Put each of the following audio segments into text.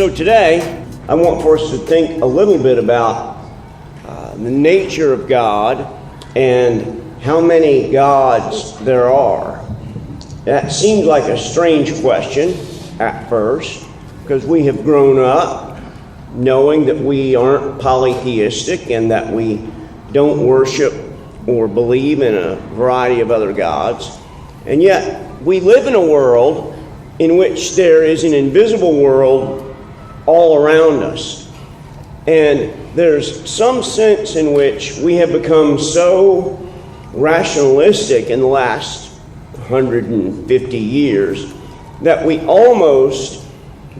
So today, I want for us to think a little bit about the nature of God and how many gods there are. That seems like a strange question at first, because we have grown up knowing that we aren't polytheistic and that we don't worship or believe in a variety of other gods. And yet, we live in a world in which there is an invisible world all around us. And there's some sense in which we have become so rationalistic in the last 150 years that we almost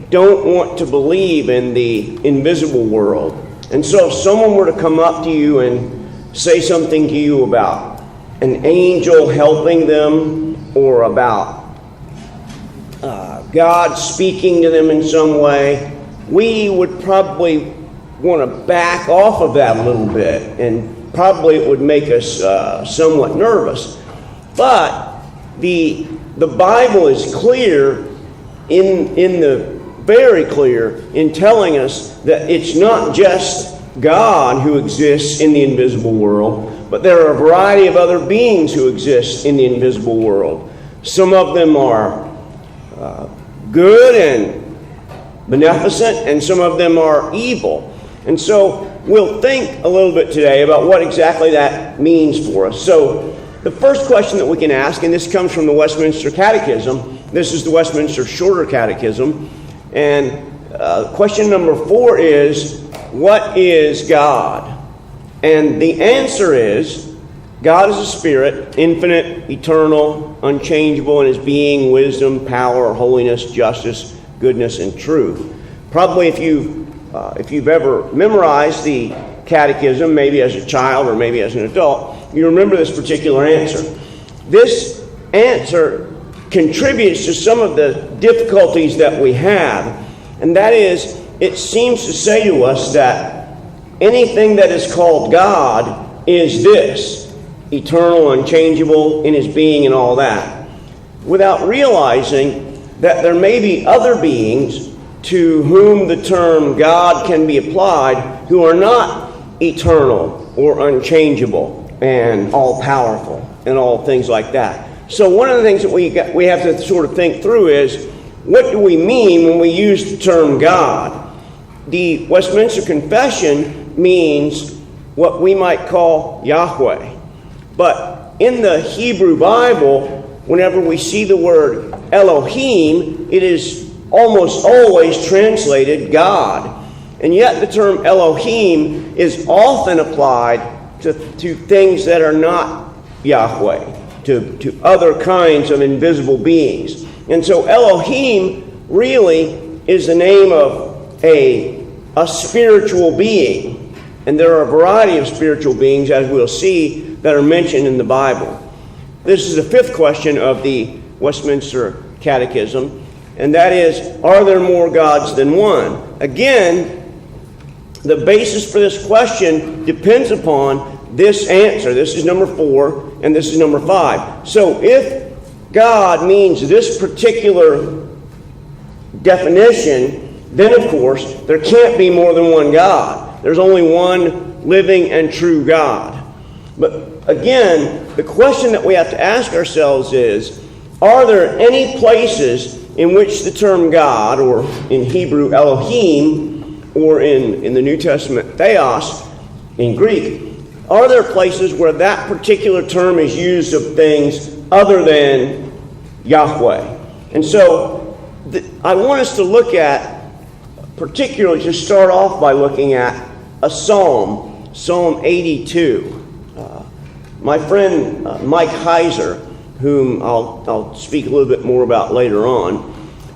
don't want to believe in the invisible world. And so if someone were to come up to you and say something to you about an angel helping them or about God speaking to them in some way, we would probably want to back off of that a little bit, and probably it would make us somewhat nervous. But the Bible is clear very clear in telling us that it's not just God who exists in the invisible world, but there are a variety of other beings who exist in the invisible world. Some of them are good and beneficent, and some of them are evil. And so we'll think a little bit today about what exactly that means for us. So the first question that we can ask, and this comes from the Westminster Catechism, this is the Westminster Shorter Catechism, and question number 4 is, what is God? And the answer is, God is a spirit, infinite, eternal, unchangeable in his being, wisdom, power, holiness, justice, goodness, and truth. Probably if you've ever memorized the catechism, maybe as a child or maybe as an adult, you remember this particular answer. This answer contributes to some of the difficulties that we have, and that is, it seems to say to us that anything that is called God is this: eternal, unchangeable in his being and all that, without realizing that there may be other beings to whom the term God can be applied who are not eternal or unchangeable and all-powerful and all things like that. So one of the things that we have to sort of think through is, what do we mean when we use the term God? The Westminster Confession means what we might call Yahweh. But in the Hebrew Bible, whenever we see the word Elohim, it is almost always translated God. And yet the term Elohim is often applied to things that are not Yahweh, to other kinds of invisible beings. And so Elohim really is the name of a spiritual being. And there are a variety of spiritual beings, as we'll see, that are mentioned in the Bible. This is the 5th question of the Westminster Catechism, and that is, are there more gods than one? Again, the basis for this question depends upon this answer. This is number 4, and this is number 5. So if God means this particular definition, then of course there can't be more than one God. There's only one living and true God. But again, the question that we have to ask ourselves is, are there any places in which the term God, or in Hebrew Elohim, or in the New Testament Theos in Greek, are there places where that particular term is used of things other than Yahweh? And so I want us to look at, particularly to start off by looking at a psalm, Psalm 82. My friend Mike Heiser, whom I'll speak a little bit more about later on,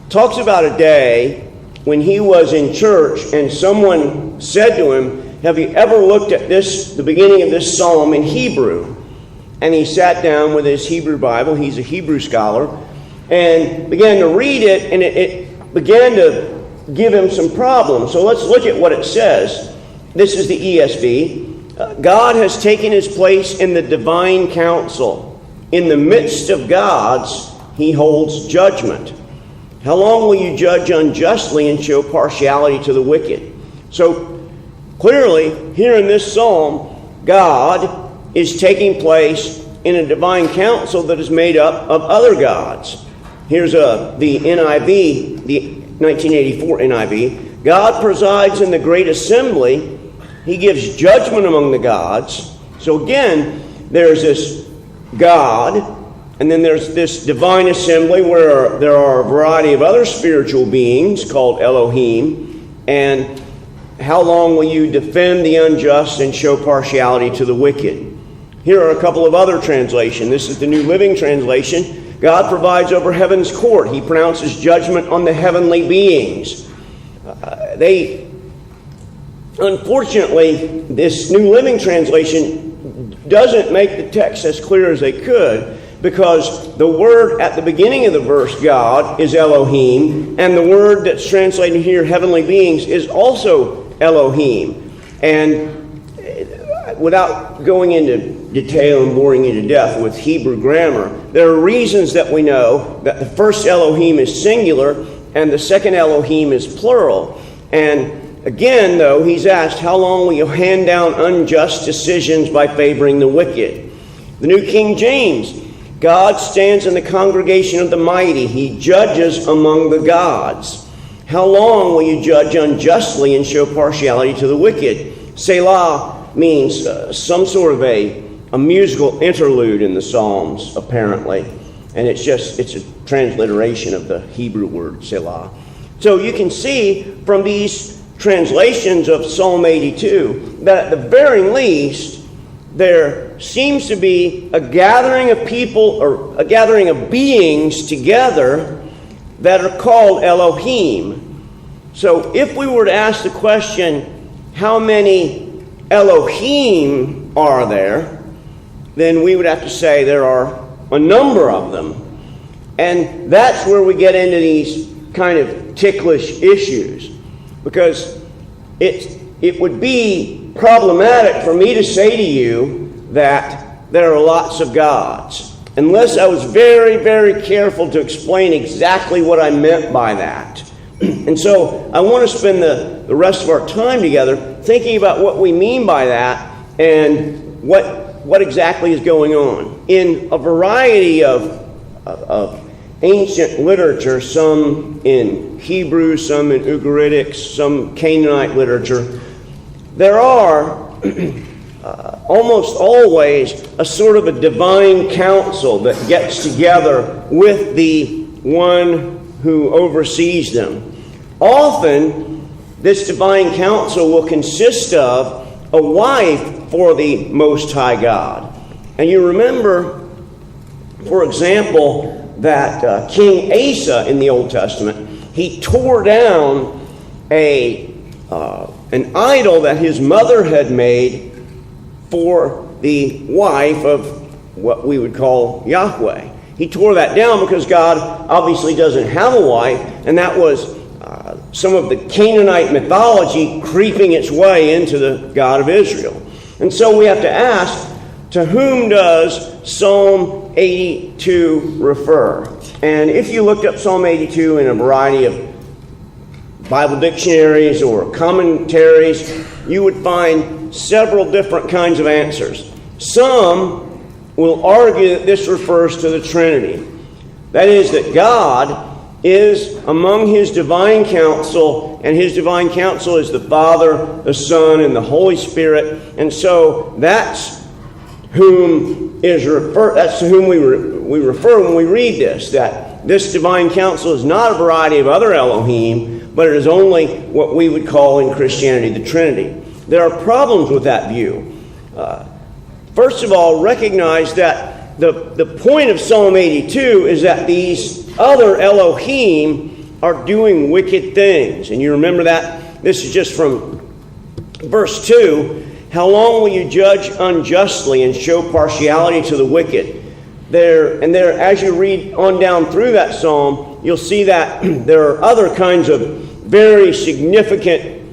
talks about a day when he was in church and someone said to him, have you ever looked at the beginning of this psalm in Hebrew? And he sat down with his Hebrew Bible, he's a Hebrew scholar, and began to read it, and it began to give him some problems. So let's look at what it says. This is the ESV. God has taken his place in the divine council. In the midst of gods, he holds judgment. How long will you judge unjustly and show partiality to the wicked? So clearly, here in this psalm, God is taking place in a divine council that is made up of other gods. Here's the NIV, the 1984 NIV. God presides in the great assembly. He gives judgment among the gods. So again, there's this God, and then there's this divine assembly where there are a variety of other spiritual beings called Elohim. And how long will you defend the unjust and show partiality to the wicked? Here are a couple of other translations. This is the New Living Translation. God provides over heaven's court. He pronounces judgment on the heavenly beings. Unfortunately, this New Living Translation doesn't make the text as clear as they could, because the word at the beginning of the verse, God, is Elohim, and the word that's translated here, heavenly beings, is also Elohim. And without going into detail and boring you to death with Hebrew grammar, there are reasons that we know that the first Elohim is singular and the second Elohim is plural. And again, though, he's asked, how long will you hand down unjust decisions by favoring the wicked? The New King James, God stands in the congregation of the mighty. He judges among the gods. How long will you judge unjustly and show partiality to the wicked? Selah means some sort of a musical interlude in the Psalms, apparently. And it's a transliteration of the Hebrew word Selah. So you can see from these translations of Psalm 82 that at the very least, there seems to be a gathering of people or a gathering of beings together that are called Elohim. So if we were to ask the question, how many Elohim are there, then we would have to say there are a number of them. And that's where we get into these kind of ticklish issues, because it would be problematic for me to say to you that there are lots of gods, unless I was very, very careful to explain exactly what I meant by that. And so I want to spend the rest of our time together thinking about what we mean by that and what exactly is going on. In a variety of ancient literature, some in Hebrew, some in Ugaritic, some Canaanite literature, there are almost always a sort of a divine council that gets together with the one who oversees them. Often, this divine council will consist of a wife for the Most High God. And you remember, for example, that King Asa in the Old Testament, he tore down an idol that his mother had made for the wife of what we would call Yahweh. He tore that down because God obviously doesn't have a wife, and that was some of the Canaanite mythology creeping its way into the God of Israel. And so we have to ask, to whom does Psalm 82 refer? And if you looked up Psalm 82 in a variety of Bible dictionaries or commentaries, you would find several different kinds of answers. Some will argue that this refers to the Trinity. That is, that God is among His divine council, and His divine council is the Father, the Son, and the Holy Spirit. And so that's whom we refer when we read this, that this divine council is not a variety of other Elohim, but it is only what we would call in Christianity the Trinity. There are problems with that view. First of all, recognize that the point of Psalm 82 is that these other Elohim are doing wicked things. And you remember that? This is just from verse 2. How long will you judge unjustly and show partiality to the wicked? There, as you read on down through that psalm, you'll see that there are other kinds of very significant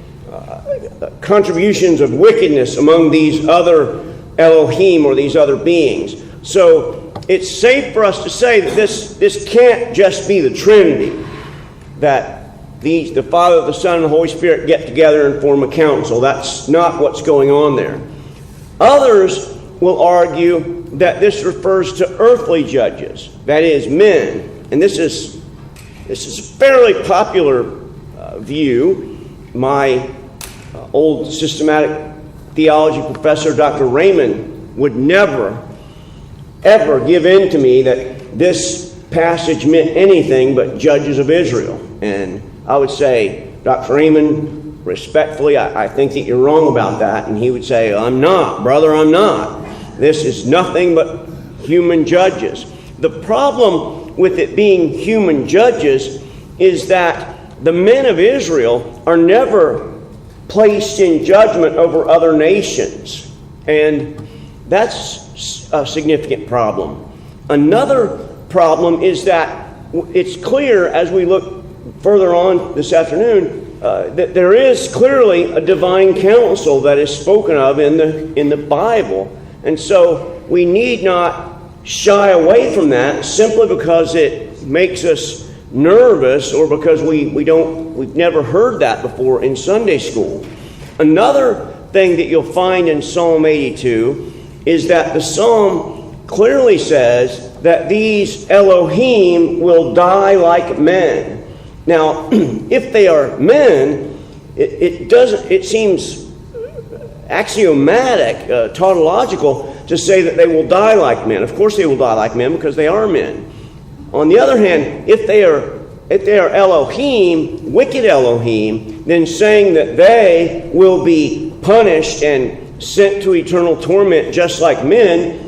contributions of wickedness among these other Elohim or these other beings. So it's safe for us to say that this can't just be the Trinity. that the Father, the Son, and the Holy Spirit get together and form a council. That's not what's going on there. Others will argue that this refers to earthly judges, that is, men. And this is a fairly popular view. My old systematic theology professor, Dr. Raymond, would never, ever give in to me that this passage meant anything but judges of Israel. And I would say, Dr. Raymond, respectfully, I think that you're wrong about that. And he would say, I'm not, brother, I'm not. This is nothing but human judges. The problem with it being human judges is that the men of Israel are never placed in judgment over other nations. And that's a significant problem. Another problem is that it's clear as we look further on this afternoon that there is clearly a divine counsel that is spoken of in the Bible. And so we need not shy away from that simply because it makes us nervous or because we've never heard that before in Sunday school. Another thing that you'll find in Psalm 82 is that the psalm clearly says that these Elohim will die like men. Now, if they are men, it seems axiomatic, tautological to say that they will die like men. Of course they will die like men because they are men. On the other hand, if they are Elohim, wicked Elohim, then saying that they will be punished and sent to eternal torment just like men,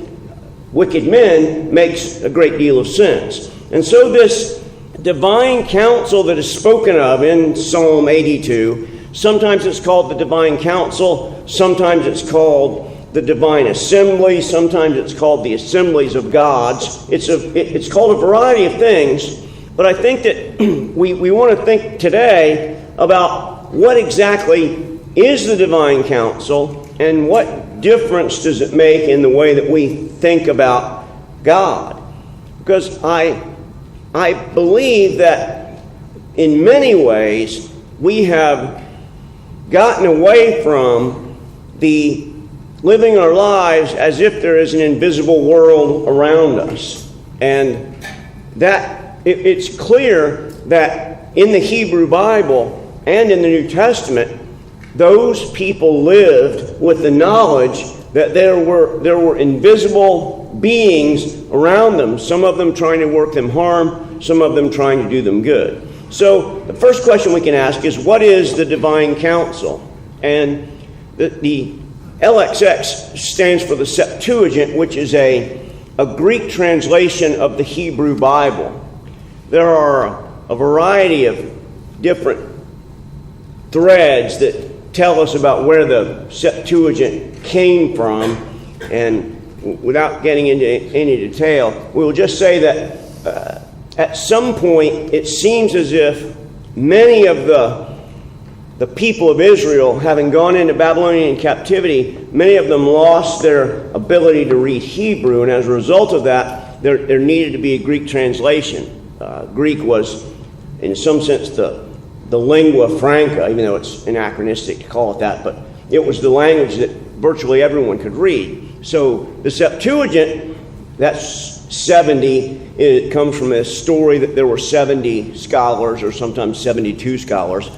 wicked men, makes a great deal of sense. And so this divine counsel that is spoken of in Psalm 82, sometimes it's called the divine counsel, sometimes it's called the divine assembly, sometimes it's called the assemblies of gods. It's called a variety of things, but I think that we want to think today about what exactly is the divine counsel and what difference does it make in the way that we think about God. Because I believe that in many ways we have gotten away from the living our lives as if there is an invisible world around us. And that it's clear that in the Hebrew Bible and in the New Testament, those people lived with the knowledge that there were invisible beings around them, some of them trying to work them harm, some of them trying to do them good. So the first question we can ask is, what is the divine counsel? And the LXX stands for the Septuagint, which is a Greek translation of the Hebrew Bible. There are a variety of different threads that tell us about where the Septuagint came from, and without getting into any detail, we will just say that at some point it seems as if many of the people of Israel, having gone into Babylonian captivity, many of them lost their ability to read Hebrew, and as a result of that, there needed to be a Greek translation. Greek was, in some sense, the lingua franca, even though it's anachronistic to call it that, but it was the language that virtually everyone could read. So the Septuagint, that's 70, it comes from a story that there were 70 scholars, or sometimes 72 scholars.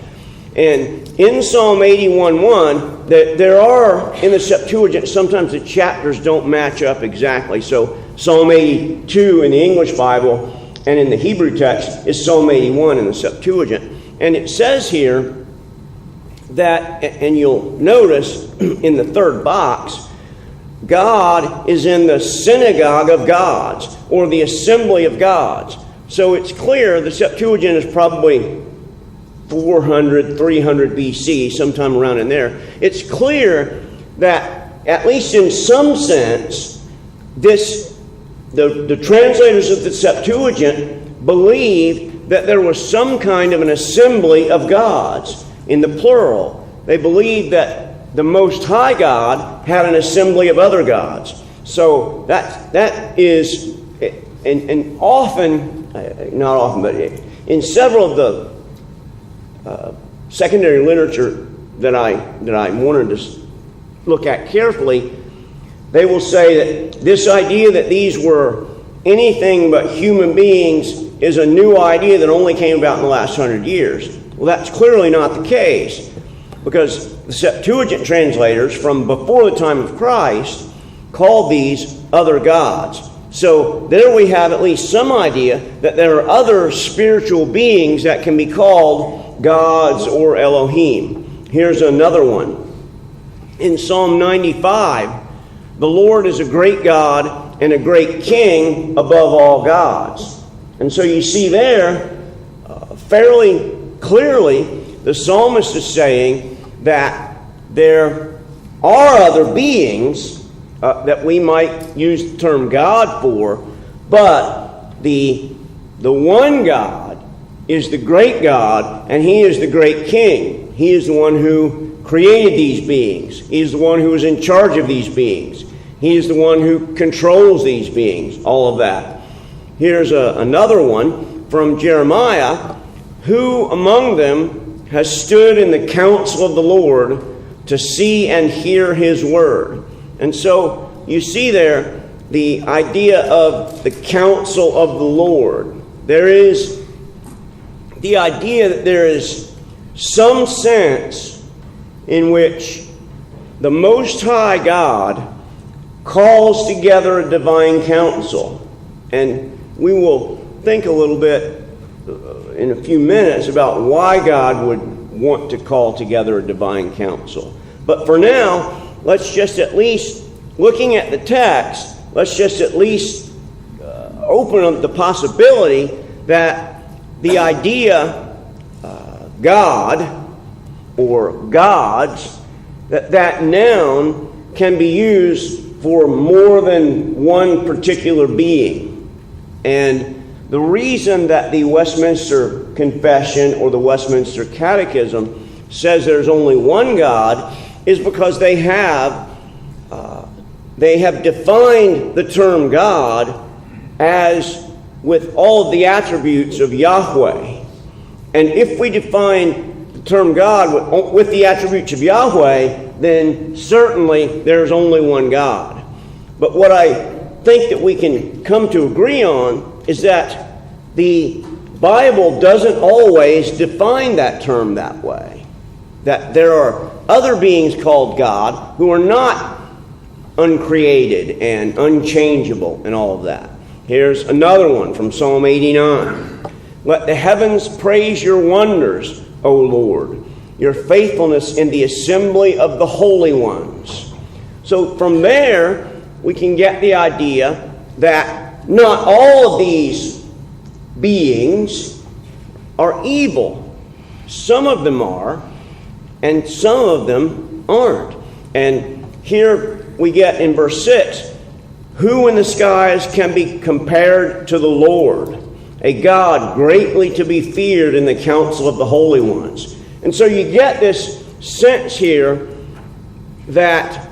And in Psalm 81:1, there are, in the Septuagint, sometimes the chapters don't match up exactly. So Psalm 82 in the English Bible and in the Hebrew text is Psalm 81 in the Septuagint. And it says here that, and you'll notice in the third box, God is in the synagogue of gods, or the assembly of gods. So it's clear the Septuagint is probably 400, 300 BC, sometime around in there. It's clear that, at least in some sense, the translators of the Septuagint believed that there was some kind of an assembly of gods, in the plural. They believed that the Most High God had an assembly of other gods. So that is, and often, not often, but in several of the secondary literature that I wanted to look at carefully, they will say that this idea that these were anything but human beings is a new idea that only came about in the last 100 years. Well, that's clearly not the case, because the Septuagint translators from before the time of Christ called these other gods. So there we have at least some idea that there are other spiritual beings that can be called gods or Elohim. Here's another one. In Psalm 95, the Lord is a great God and a great King above all gods. And so you see there, fairly clearly, the psalmist is saying that there are other beings that we might use the term God for, but the one God is the great God, and He is the great King. He is the one who created these beings. He is the one who is in charge of these beings. He is the one who controls these beings, all of that. Here's another one from Jeremiah. Who among them has stood in the counsel of the Lord to see and hear His word? And so you see there the idea of the counsel of the Lord. There is the idea that there is some sense in which the Most High God calls together a divine council. And we will think a little bit in a few minutes about why God would want to call together a divine council. But for now, let's just at least, looking at the text, let's just at least open up the possibility that the idea God or gods, that noun can be used for more than one particular being. And the reason that the Westminster Confession or the Westminster Catechism says there's only one God is because they have defined the term God as with all of the attributes of Yahweh. And if we define the term God with the attributes of Yahweh, then certainly there's only one God. But what I think that we can come to agree on is that the Bible doesn't always define that term that way. That there are other beings called God who are not uncreated and unchangeable and all of that. Here's another one from Psalm 89. Let the heavens praise your wonders, O Lord, your faithfulness in the assembly of the holy ones. So from there, we can get the idea that not all of these beings are evil. Some of them are, and some of them aren't. And here we get in verse 6, who in the skies can be compared to the Lord, a God greatly to be feared in the council of the holy ones. And so you get this sense here that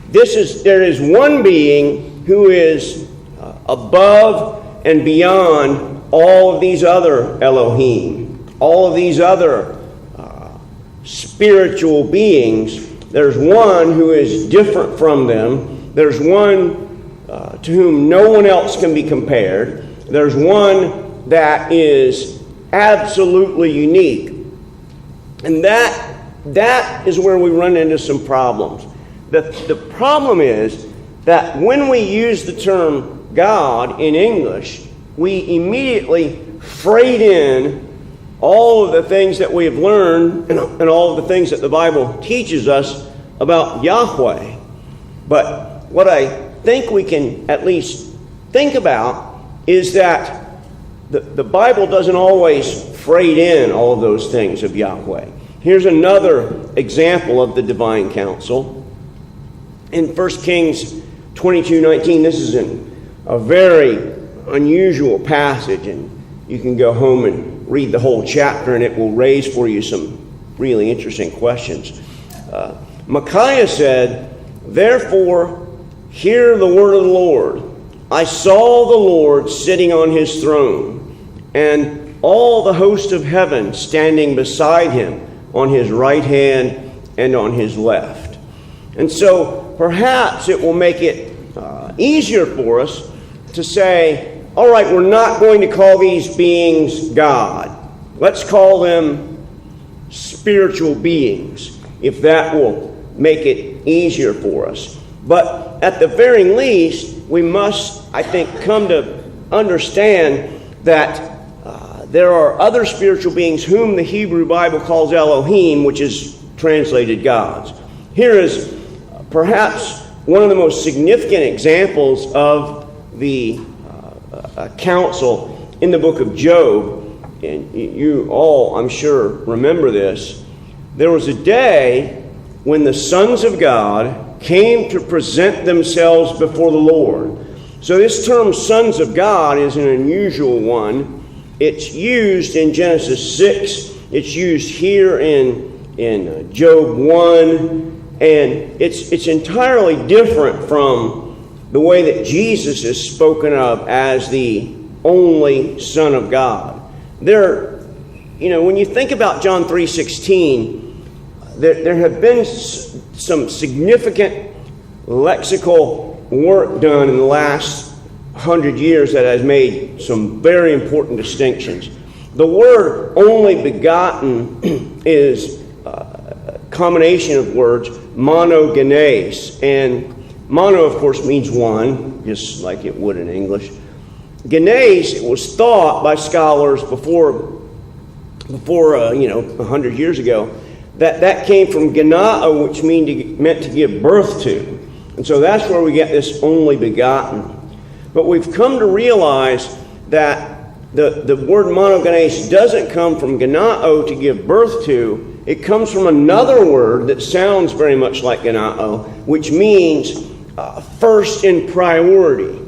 there is one being who is above and beyond all of these other Elohim, all of these other spiritual beings. There's one who is different from them. There's one to whom no one else can be compared. There's one that is absolutely unique. And that is where we run into some problems. The problem is that when we use the term God in English, we immediately freight in all of the things that we have learned and all of the things that the Bible teaches us about Yahweh. But what I think we can at least think about is that the Bible doesn't always freight in all of those things of Yahweh. Here's another example of the divine counsel. In 1 Kings 22:19, this is a very unusual passage, and you can go home and read the whole chapter, and it will raise for you some really interesting questions. Micaiah said, therefore, hear the word of the Lord. I saw the Lord sitting on his throne, and all the host of heaven standing beside him on his right hand and on his left. And so perhaps it will make it easier for us to say, all right, we're not going to call these beings God. Let's call them spiritual beings, if that will make it easier for us. But at the very least, we must, I think, come to understand that there are other spiritual beings whom the Hebrew Bible calls Elohim, which is translated gods. Here is perhaps one of the most significant examples of the counsel in the book of Job. And you all, I'm sure, remember this. There was a day when the sons of God came to present themselves before the Lord. So this term sons of God is an unusual one. It's used in Genesis 6. It's used here in Job 1. And it's entirely different from the way that Jesus is spoken of as the only Son of God. When you think about John 3:16, there have been some significant lexical work done in the last 100 years that has made some very important distinctions. The word only begotten is a combination of words, monogenes, and mono, of course, means one, just like it would in English. Genes, it was thought by scholars before 100 years ago, that came from genao, which meant to give birth to. And so that's where we get this only begotten. But we've come to realize that the word monogenes doesn't come from genao, to give birth to. It comes from another word that sounds very much like genao, which means first in priority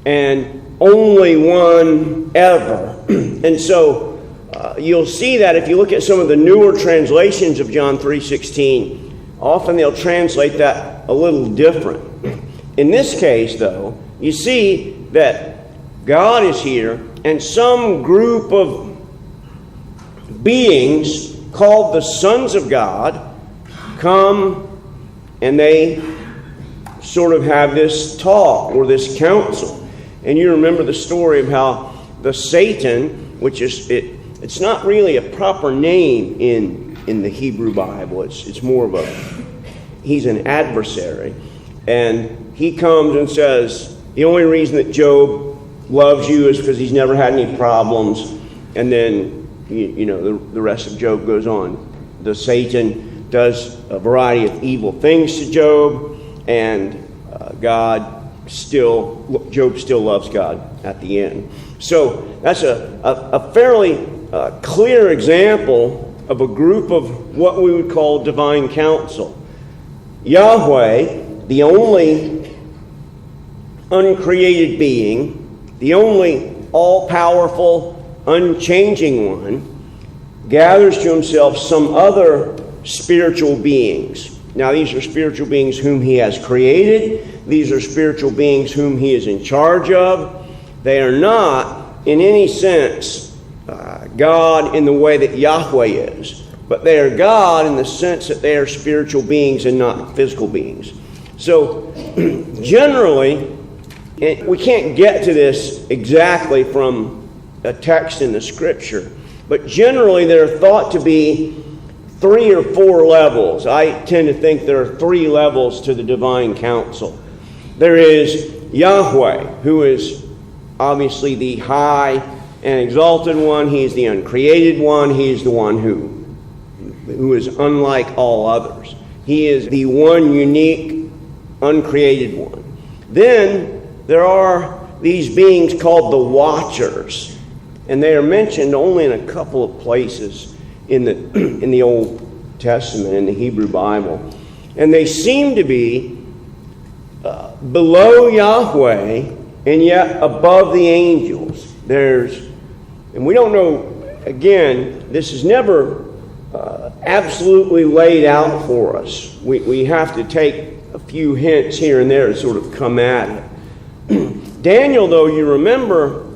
and only one ever. And so you'll see that if you look at some of the newer translations of John 3:16, often they'll translate that a little different. In this case, though, you see that God is here, and some group of beings called the sons of God come, and they sort of have this talk or this counsel. And you remember the story of how the Satan, which is it's not really a proper name in the Hebrew Bible. It's more of he's an adversary. And he comes and says, the only reason that Job loves you is because he's never had any problems. And then, the rest of Job goes on. The Satan does a variety of evil things to Job, and Job still loves God at the end. So that's a fairly clear example of a group of what we would call divine counsel. Yahweh, the only uncreated being, the only all-powerful, unchanging one, gathers to himself some other spiritual beings. Now, these are spiritual beings whom he has created. These are spiritual beings whom he is in charge of. They are not, in any sense, God in the way that Yahweh is. But they are God in the sense that they are spiritual beings and not physical beings. So, generally, we can't get to this exactly from a text in the Scripture, but generally they're thought to be 3 or 4 levels. I tend to think there are 3 levels to the divine counsel. There is Yahweh, who is obviously the high and exalted one. He is the uncreated one. He is the one who is unlike all others. He is the one unique, uncreated one. Then there are these beings called the Watchers, and they are mentioned only in a couple of places in the Old Testament, in the Hebrew Bible. And they seem to be below Yahweh and yet above the angels. And we don't know, again, this is never absolutely laid out for us. We have to take a few hints here and there to sort of come at it. Daniel, though, you remember,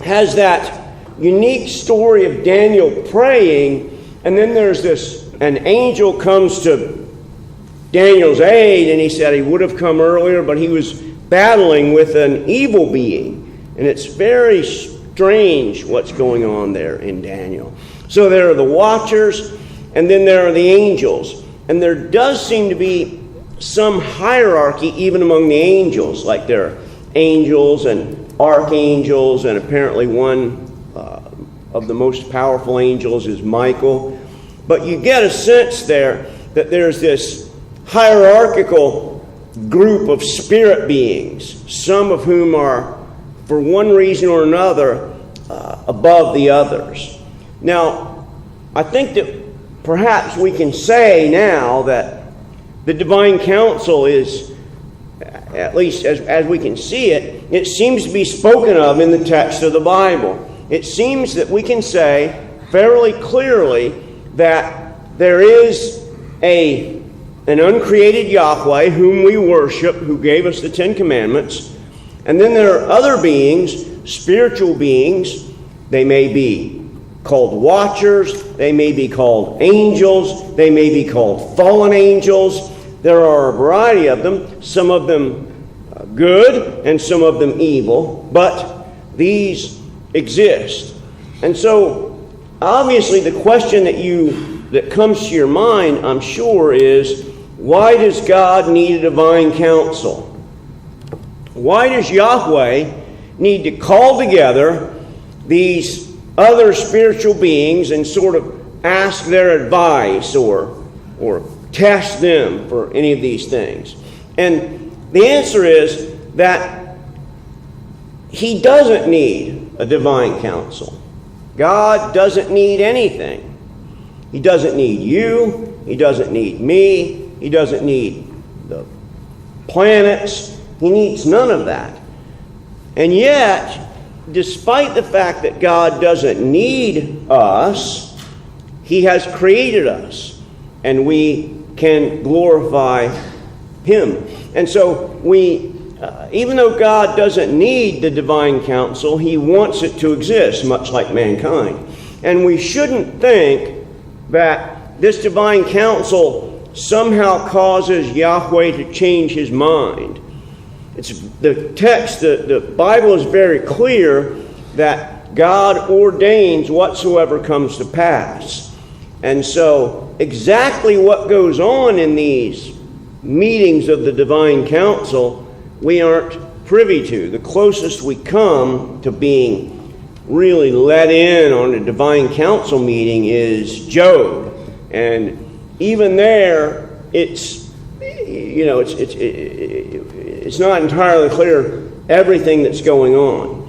has that unique story of Daniel praying, and then there's an angel comes to Daniel's aid, and he said he would have come earlier, but he was battling with an evil being. And it's very strange what's going on there in Daniel. So there are the watchers, and then there are the angels. And there does seem to be some hierarchy even among the angels, like there are angels and archangels, and apparently one of the most powerful angels is Michael. But you get a sense there that there's this hierarchical group of spirit beings, some of whom are, for one reason or another, above the others. Now, I think that perhaps we can say now that the divine council is, at least as we can see it, it seems to be spoken of in the text of the Bible. It seems that we can say fairly clearly that there is an uncreated Yahweh whom we worship, who gave us the Ten Commandments. And then there are other beings, spiritual beings. They may be called watchers. They may be called angels. They may be called fallen angels. There are a variety of them, some of them good and some of them evil, but these exist. And so, obviously, the question that comes to your mind, I'm sure, is, why does God need a divine council? Why does Yahweh need to call together these other spiritual beings and sort of ask their advice or test them for any of these things? And the answer is that He doesn't need a divine council. God doesn't need anything. He doesn't need you. He doesn't need me. He doesn't need the planets. He needs none of that. And yet, despite the fact that God doesn't need us, He has created us, and we can glorify Him. And so even though God doesn't need the divine council, He wants it to exist, much like mankind. And we shouldn't think that this divine council somehow causes Yahweh to change His mind. It's the text, the Bible is very clear that God ordains whatsoever comes to pass. And so exactly what goes on in these meetings of the divine council, we aren't privy to. The closest we come to being really let in on a divine council meeting is Job. And even there, it's not entirely clear everything that's going on.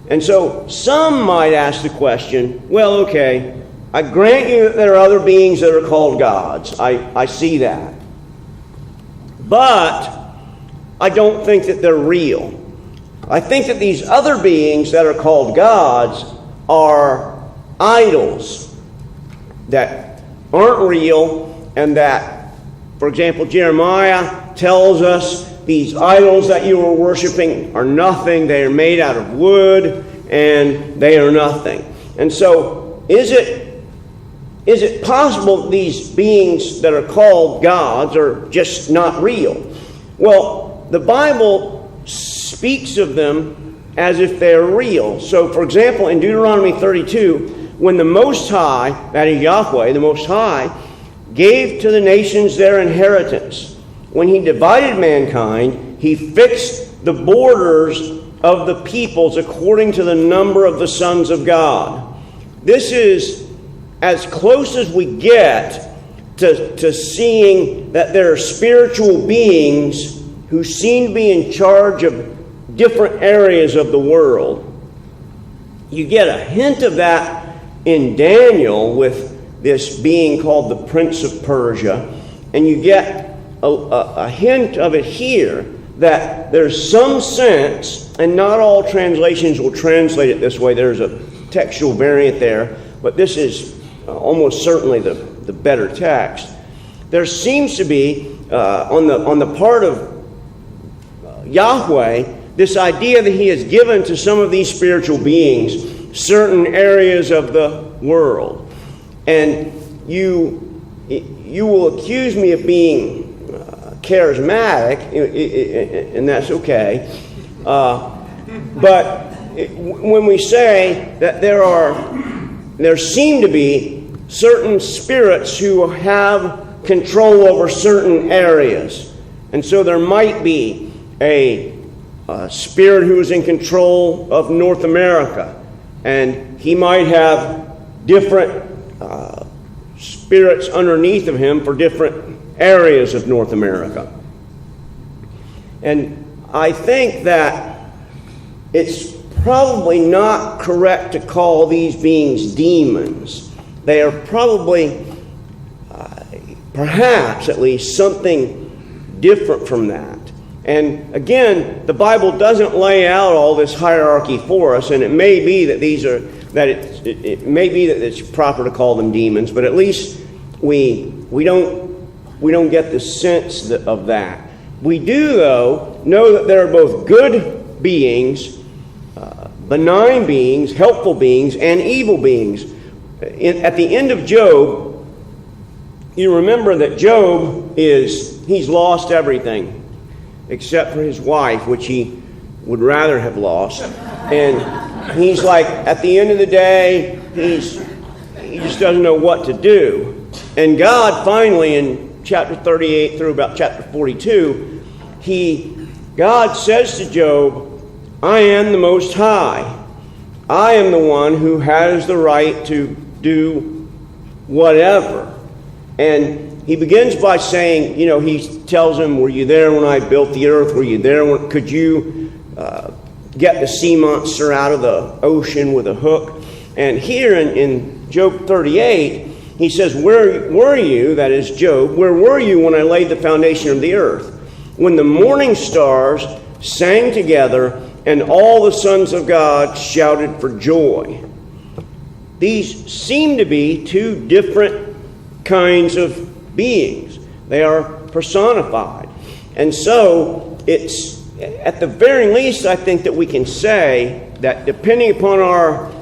And so some might ask the question, well, okay, I grant you that there are other beings that are called gods. I see that. But I don't think that they're real. I think that these other beings that are called gods are idols that aren't real, and that, for example, Jeremiah tells us these idols that you are worshiping are nothing. They are made out of wood, and they are nothing. And so, is it possible that these beings that are called gods are just not real? Well, the Bible speaks of them as if they're real. So, for example, in Deuteronomy 32, when the Most High, that is Yahweh, the Most High, gave to the nations their inheritance, when He divided mankind, He fixed the borders of the peoples according to the number of the sons of God. This is as close as we get to seeing that there are spiritual beings who seem to be in charge of different areas of the world. You get a hint of that in Daniel with this being called the Prince of Persia, and you get a hint of it here, that there's some sense, and not all translations will translate it this way, there's a textual variant there, but this is almost certainly the better text. There seems to be, on the part of Yahweh, this idea that He has given to some of these spiritual beings certain areas of the world. And you will accuse me of being charismatic, and that's okay. But when we say that there seem to be certain spirits who have control over certain areas. And so there might be a spirit who is in control of North America, and he might have different spirits underneath of him for different areas of North America. And I think that it's probably not correct to call these beings demons. They are probably, perhaps at least, something different from that. And again, the Bible doesn't lay out all this hierarchy for us, and it may be that it may be that it's proper to call them demons, but at least we don't get the sense of that. We do, though, know that there are both good beings, benign beings, helpful beings, and evil beings. At the end of Job, you remember that Job he's lost everything except for his wife, which he would rather have lost. And he's like, at the end of the day, he just doesn't know what to do. And God finally, in chapter 38 through about chapter 42, God says to Job, I am the Most High. I am the one who has the right to do whatever. And he begins by saying, he tells him, were you there when I built the earth? Were you there could you get the sea monster out of the ocean with a hook? And here in Job 38, he says, where were you, that is Job, where were you when I laid the foundation of the earth? When the morning stars sang together and all the sons of God shouted for joy. These seem to be two different kinds of beings. They are personified. And so it's, at the very least, I think that we can say that depending upon our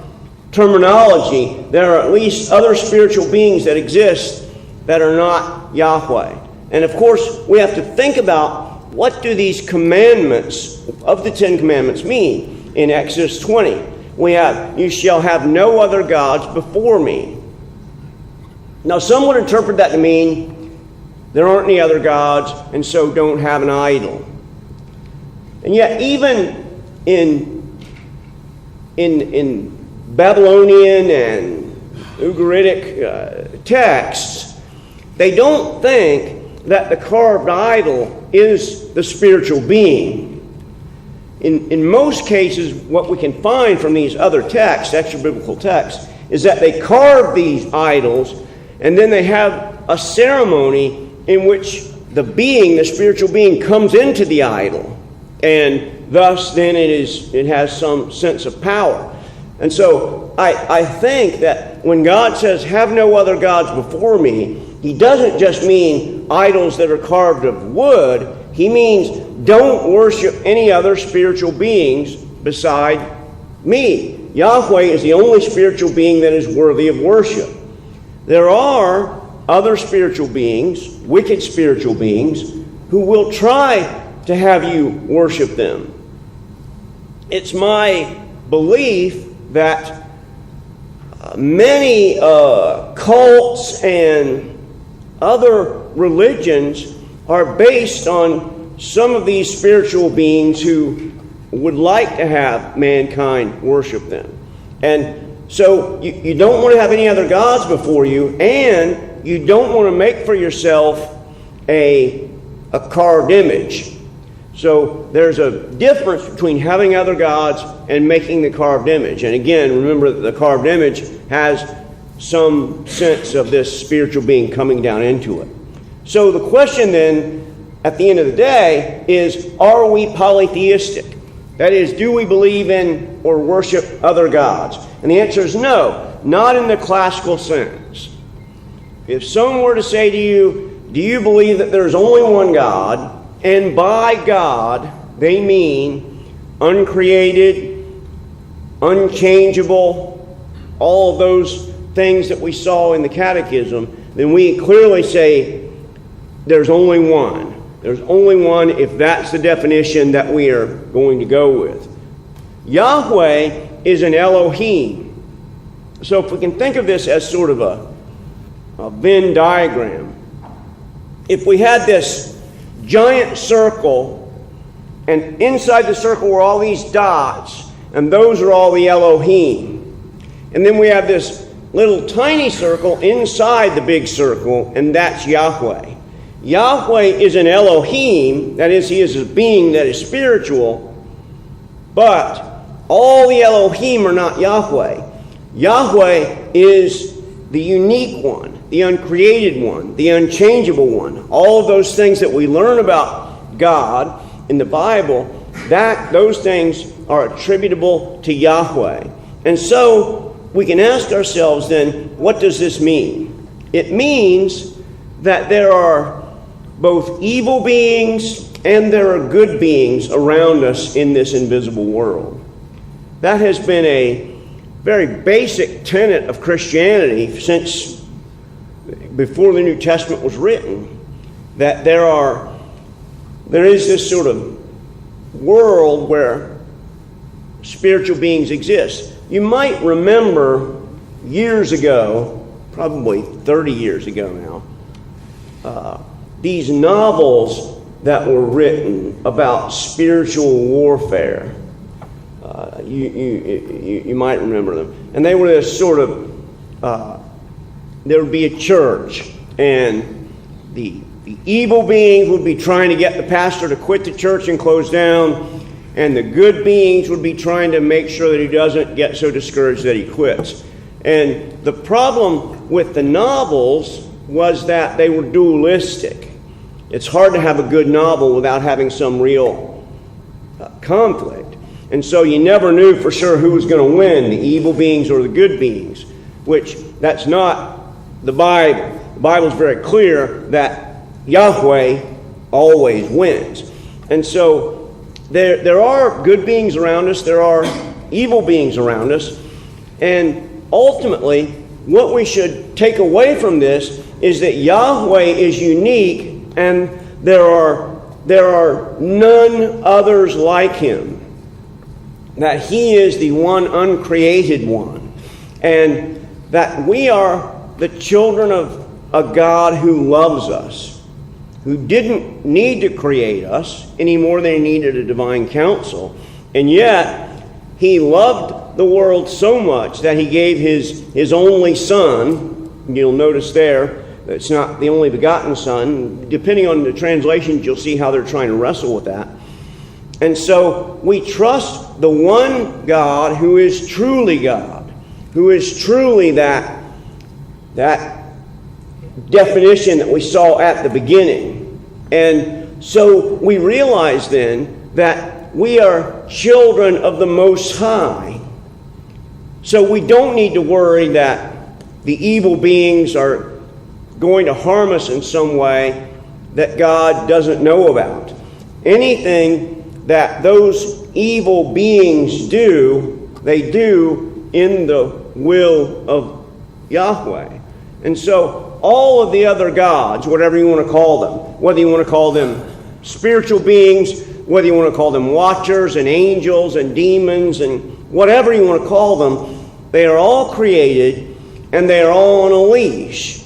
terminology, there are at least other spiritual beings that exist that are not Yahweh. And of course, we have to think about, what do these commandments of the Ten Commandments mean? In Exodus 20, we have, you shall have no other gods before me. Now, some would interpret that to mean there aren't any other gods, and so don't have an idol. And yet, even in Babylonian and Ugaritic texts, they don't think that the carved idol is the spiritual being. In most cases, what we can find from these other texts, extra-biblical texts, is that they carve these idols, and then they have a ceremony in which the spiritual being, comes into the idol, and thus then it has some sense of power. And so I think that when God says, have no other gods before me, he doesn't just mean idols that are carved of wood. He means don't worship any other spiritual beings beside me. Yahweh is the only spiritual being that is worthy of worship. There are other spiritual beings, wicked spiritual beings, who will try to have you worship them. It's my belief that many cults and other religions are based on some of these spiritual beings who would like to have mankind worship them. And so you don't want to have any other gods before you, and you don't want to make for yourself a carved image. So there's a difference between having other gods and making the carved image. And again, remember that the carved image has some sense of this spiritual being coming down into it. So the question then, at the end of the day, is, are we polytheistic? That is, do we believe in or worship other gods? And the answer is no, not in the classical sense. If someone were to say to you, do you believe that there's only one God? And by God, they mean uncreated, unchangeable, all of those things that we saw in the Catechism, then we clearly say there's only one. There's only one if that's the definition that we are going to go with. Yahweh is an Elohim. So if we can think of this as sort of a Venn diagram, if we had this giant circle, and inside the circle were all these dots, and those are all the Elohim. And then we have this little tiny circle inside the big circle, and that's Yahweh. Yahweh is an Elohim, that is, he is a being that is spiritual, but all the Elohim are not Yahweh. Yahweh is the unique one, the uncreated one, the unchangeable one. All of those things that we learn about God in the Bible, those things are attributable to Yahweh. And so we can ask ourselves then, what does this mean? It means that there are both evil beings and there are good beings around us in this invisible world. That has been a very basic tenet of Christianity since before the New Testament was written, that there is this sort of world where spiritual beings exist. You might remember years ago, probably 30 years ago now, these novels that were written about spiritual warfare. You might remember them. And they were this sort of, there would be a church, and the evil beings would be trying to get the pastor to quit the church and close down, and the good beings would be trying to make sure that he doesn't get so discouraged that he quits. And the problem with the novels was that they were dualistic. It's hard to have a good novel without having some real conflict. And so you never knew for sure who was going to win, the evil beings or the good beings, which that's not the Bible. The Bible is very clear that Yahweh always wins. And so there are good beings around us, there are evil beings around us, and ultimately what we should take away from this is that Yahweh is unique and there are none others like him. That he is the one uncreated one. And that we are the children of a God who loves us, who didn't need to create us any more than he needed a divine counsel. And yet, he loved the world so much that he gave his only son. You'll notice there, it's not the only begotten son. Depending on the translations, you'll see how they're trying to wrestle with that. And so we trust the one God who is truly God, who is truly that definition that we saw at the beginning. And so we realize then that we are children of the Most High. So we don't need to worry that the evil beings are going to harm us in some way that God doesn't know about. Anything that those evil beings do, they do in the will of Yahweh. And so all of the other gods, whatever you want to call them, whether you want to call them spiritual beings, whether you want to call them watchers and angels and demons and whatever you want to call them, they are all created and they are all on a leash.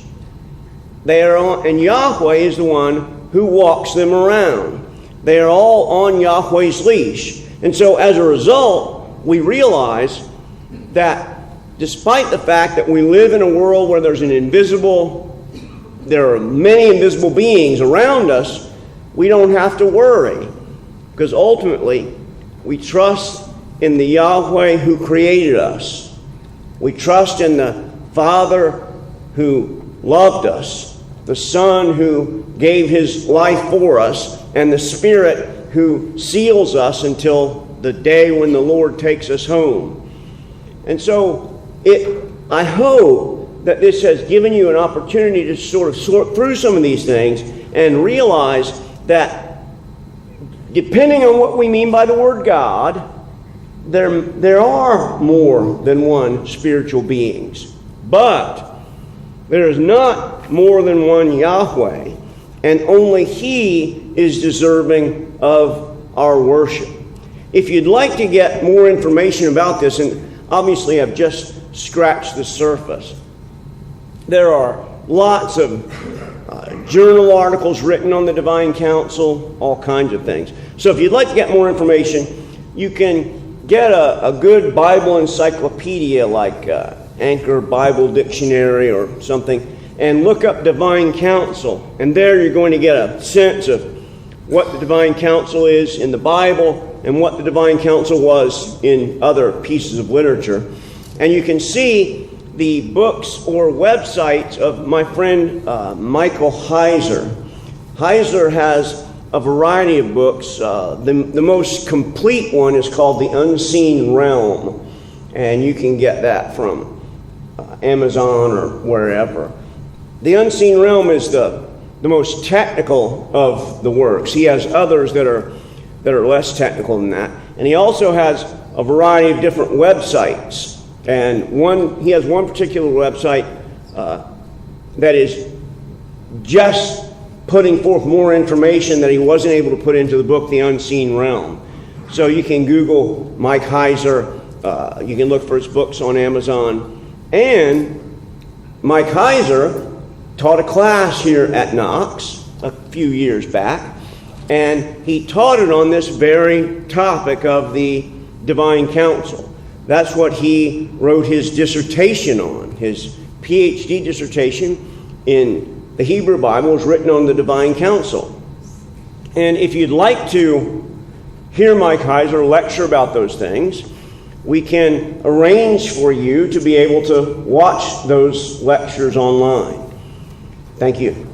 And Yahweh is the one who walks them around. They are all on Yahweh's leash. And so as a result, we realize that despite the fact that we live in a world where there are many invisible beings around us, we don't have to worry. Because ultimately, we trust in the Yahweh who created us. We trust in the Father who loved us, the Son who gave his life for us, and the Spirit who seals us until the day when the Lord takes us home. And so I hope that this has given you an opportunity to sort of sort through some of these things and realize that depending on what we mean by the word God, there are more than one spiritual beings, but there is not more than one Yahweh, and only He is deserving of our worship. If you'd like to get more information about this, and obviously I've just scratched the surface, there are lots of journal articles written on the Divine Council, all kinds of things. So if you'd like to get more information, you can get a good Bible encyclopedia like Anchor Bible Dictionary or something, and look up Divine Council. And there you're going to get a sense of what the Divine Council is in the Bible and what the Divine Council was in other pieces of literature. And you can see the books or websites of my friend Michael Heiser. Heiser has a variety of books. The most complete one is called The Unseen Realm, and you can get that from Amazon or wherever. The Unseen Realm is the most technical of the works. He has others that are less technical than that, and he also has a variety of different websites. And he has one particular website that is just putting forth more information that he wasn't able to put into the book, The Unseen Realm. So you can Google Mike Heiser. You can look for his books on Amazon. And Mike Heiser taught a class here at Knox a few years back, and he taught it on this very topic of the Divine Council. That's what he wrote his dissertation on. His PhD dissertation in the Hebrew Bible is written on the Divine Council. And if you'd like to hear Mike Heiser lecture about those things, we can arrange for you to be able to watch those lectures online. Thank you.